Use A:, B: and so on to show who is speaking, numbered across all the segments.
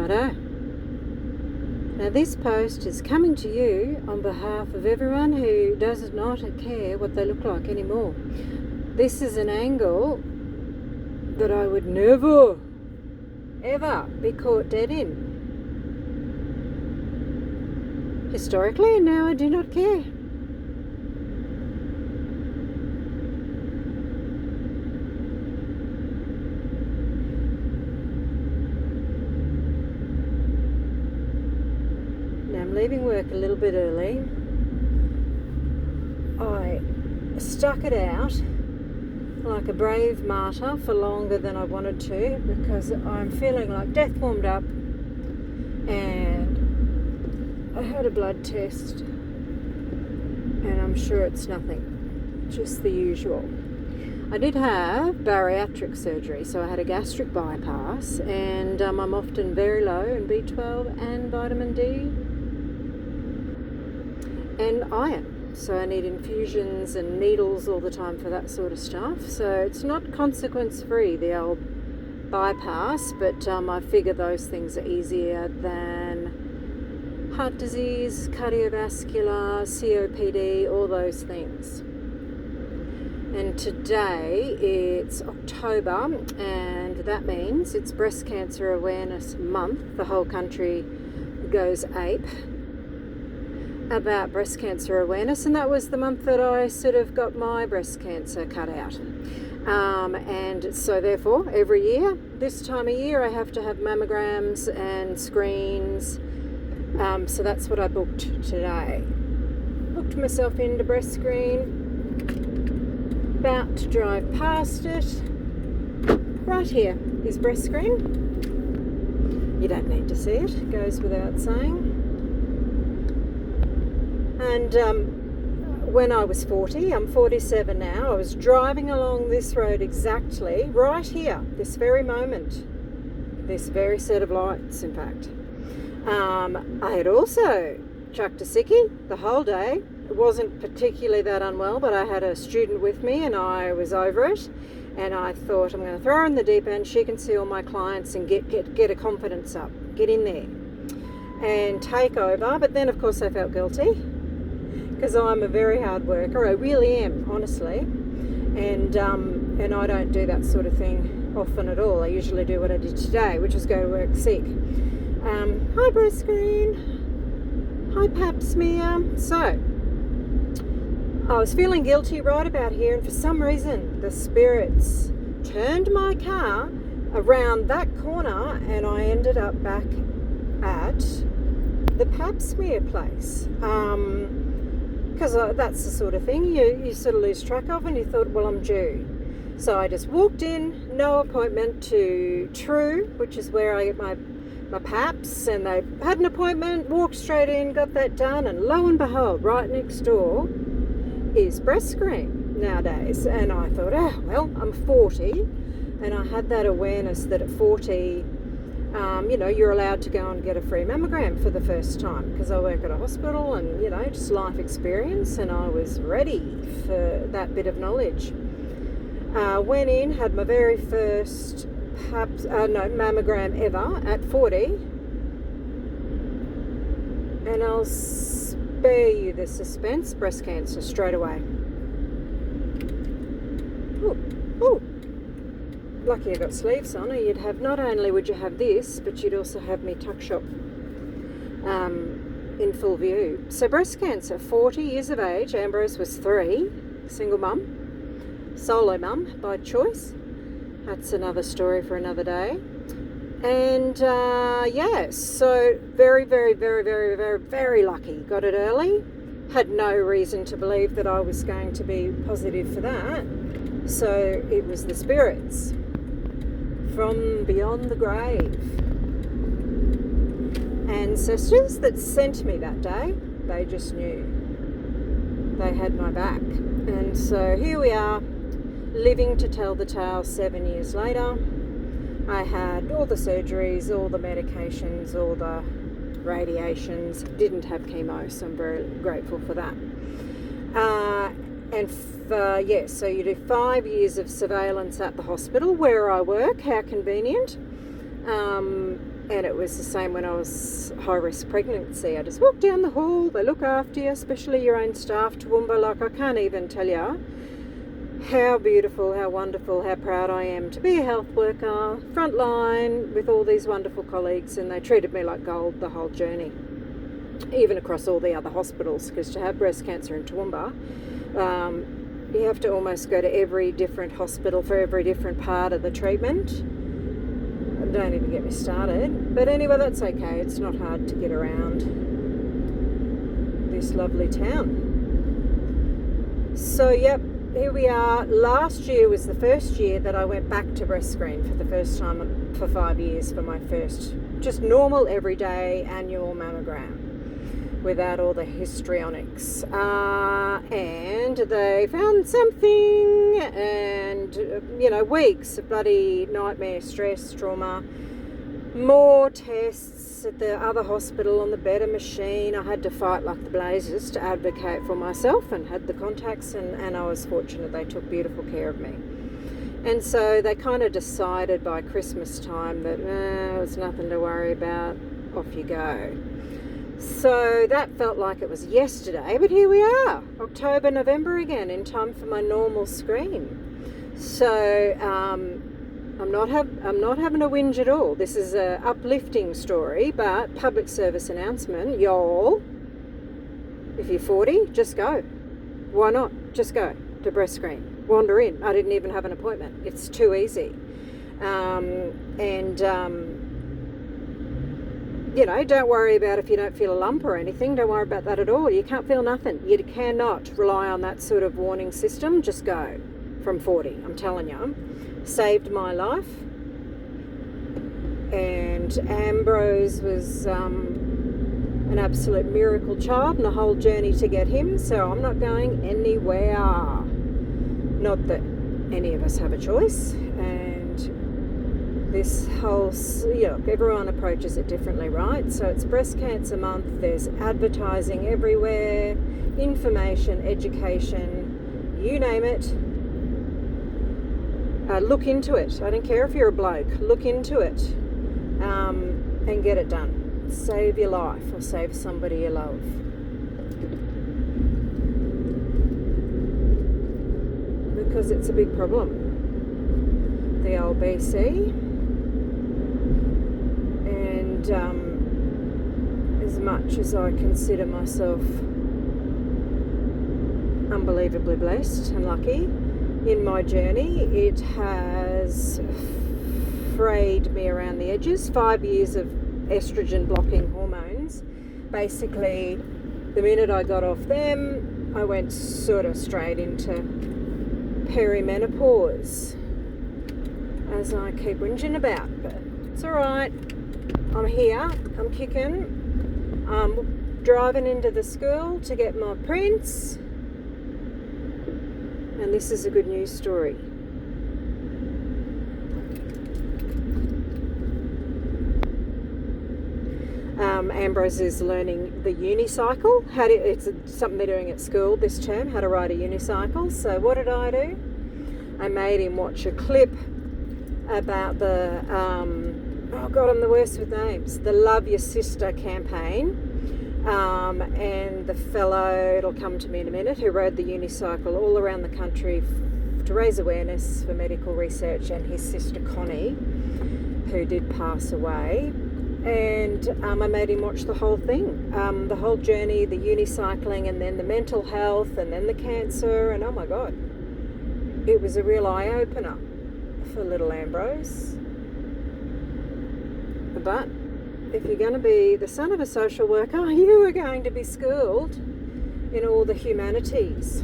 A: Righto. Now this post is coming to you on behalf of everyone who does not care what they look like anymore. This is an angle that I would never, ever be caught dead in. Historically, and now I do not care. I'm leaving work a little bit early. I stuck it out like a brave martyr for longer than I wanted to because I'm feeling like death warmed up, and I had a blood test and I'm sure it's nothing, just the usual. I did have bariatric surgery, so I had a gastric bypass, and I'm often very low in B12 and vitamin D and iron, so I need infusions and needles all the time for that sort of stuff. So it's not consequence free, the old bypass, but I figure those things are easier than heart disease, cardiovascular, COPD, all those things. And today it's October, and that means it's Breast Cancer Awareness Month. The whole country goes ape about breast cancer awareness, and that was the month that I sort of got my breast cancer cut out. And so therefore every year, this time of year, I have to have mammograms and screens. So that's what I booked today. Booked myself into breast screen. About to drive past it. Right here is breast screen. You don't need to see it, it goes without saying. And when I was 40, I'm 47 now, I was driving along this road exactly, right here, this very moment, this very set of lights, in fact. I had also chucked a sickie the whole day. It wasn't particularly that unwell, but I had a student with me and I was over it. And I thought, I'm going to throw her in the deep end. She can see all my clients and get a confidence up, get in there and take over. But then, of course, I felt guilty because I'm a very hard worker. I really am, honestly. And I don't do that sort of thing often at all. I usually do what I did today, which is go to work sick. Hi breast screen, hi pap smear. So I was feeling guilty right about here, and for some reason the spirits turned my car around that corner and I ended up back at the pap smear place. Because that's the sort of thing you sort of lose track of, and you thought, well, I'm due. So I just walked in, no appointment, to True, which is where I get my paps, and they had an appointment, walked straight in, got that done, and lo and behold, right next door is breast screen nowadays. And I thought, well, I'm 40, and I had that awareness that at 40, you're allowed to go and get a free mammogram for the first time, because I work at a hospital and, just life experience, and I was ready for that bit of knowledge. Went in, had my very first mammogram ever at 40, and I'll spare you the suspense, breast cancer straight away. Ooh. Lucky I got sleeves on, or you'd have, not only would you have this, but you'd also have me tuck shop in full view. So breast cancer, 40 years of age. Ambrose was 3, single mum, solo mum by choice. That's another story for another day. And so very, very, very, very, very, very lucky. Got it early. Had no reason to believe that I was going to be positive for that. So it was the spirits from beyond the grave, ancestors that sent me that day. They just knew. They had my back. And so here we are, living to tell the tale 7 years later. I had all the surgeries, all the medications, all the radiations. Didn't have chemo, so I'm very grateful for that. So you do 5 years of surveillance at the hospital where I work. How convenient. And it was the same when I was high-risk pregnancy. I just walk down the hall, they look after you, especially your own staff, Toowoomba. Like, I can't even tell you how beautiful, how wonderful, how proud I am to be a health worker, front line with all these wonderful colleagues, and they treated me like gold the whole journey, even across all the other hospitals, because to have breast cancer in Toowoomba, you have to almost go to every different hospital for every different part of the treatment. Don't even get me started. But anyway, that's okay. It's not hard to get around this lovely town. So, yep, here we are. Last year was the first year that I went back to breast screen for the first time for 5 years for my first just normal everyday annual mammogram without all the histrionics. And they found something, and, weeks of bloody nightmare, stress, trauma, more tests at the other hospital on the better machine. I had to fight like the blazes to advocate for myself, and had the contacts, and I was fortunate they took beautiful care of me. And so they kind of decided by Christmas time that it's nothing to worry about, off you go. So that felt like it was yesterday, but here we are, October, November again, in time for my normal screen. So I'm not having a whinge at all. This is a uplifting story, but public service announcement, y'all. If you're 40, just go. Why not? Just go to breast screen. Wander in. I didn't even have an appointment. It's too easy. Don't worry about if you don't feel a lump or anything. Don't worry about that at all. You can't feel nothing. You cannot rely on that sort of warning system. Just go from 40. I'm telling you. Saved my life. And Ambrose was an absolute miracle child, and the whole journey to get him. So I'm not going anywhere. Not that any of us have a choice. This whole, everyone approaches it differently, right? So it's Breast Cancer Month, there's advertising everywhere, information, education, you name it. Look into it. I don't care if you're a bloke, look into it and get it done. Save your life or save somebody you love. Because it's a big problem. The old BC. As much as I consider myself unbelievably blessed and lucky in my journey, it has frayed me around the edges. 5 years of estrogen blocking hormones. Basically, the minute I got off them, I went sort of straight into perimenopause, as I keep whinging about, but it's all right. I'm here, I'm kicking, I'm driving into the school to get my prints, and this is a good news story. Ambrose is learning the unicycle. It's something they're doing at school this term, how to ride a unicycle. So what did I do? I made him watch a clip about the I'm the worst with names, the Love Your Sister campaign, and the fellow, it'll come to me in a minute, who rode the unicycle all around the country to raise awareness for medical research, and his sister Connie, who did pass away. And I made him watch the whole thing, the whole journey, the unicycling, and then the mental health, and then the cancer, and oh my God, it was a real eye-opener for little Ambrose. But if you're going to be the son of a social worker, you are going to be schooled in all the humanities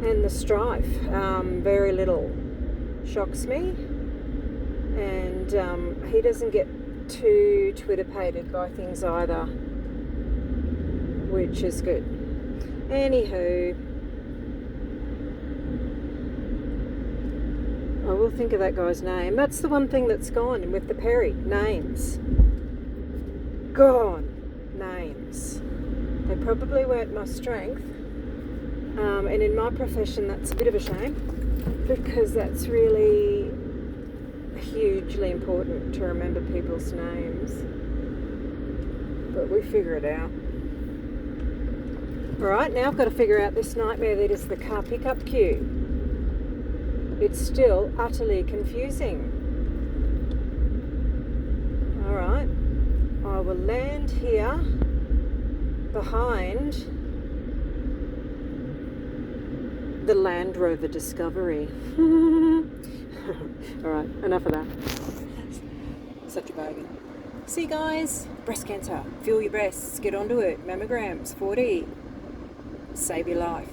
A: and the strife. Very little shocks me, and he doesn't get too Twitter-pated by things either, which is good. Anywho, I will think of that guy's name. That's the one thing that's gone with the Perry. Names. Gone. Names. They probably weren't my strength. And in my profession, that's a bit of a shame, because that's really a hugely important to remember people's names, but we figure it out. Alright, now I've got to figure out this nightmare that is the car pickup queue. It's still utterly confusing. Alright, I will land here behind the Land Rover Discovery. Alright, enough of that. Such a bargain. See you guys. Breast cancer. Feel your breasts. Get onto it. Mammograms. 4D. Save your life.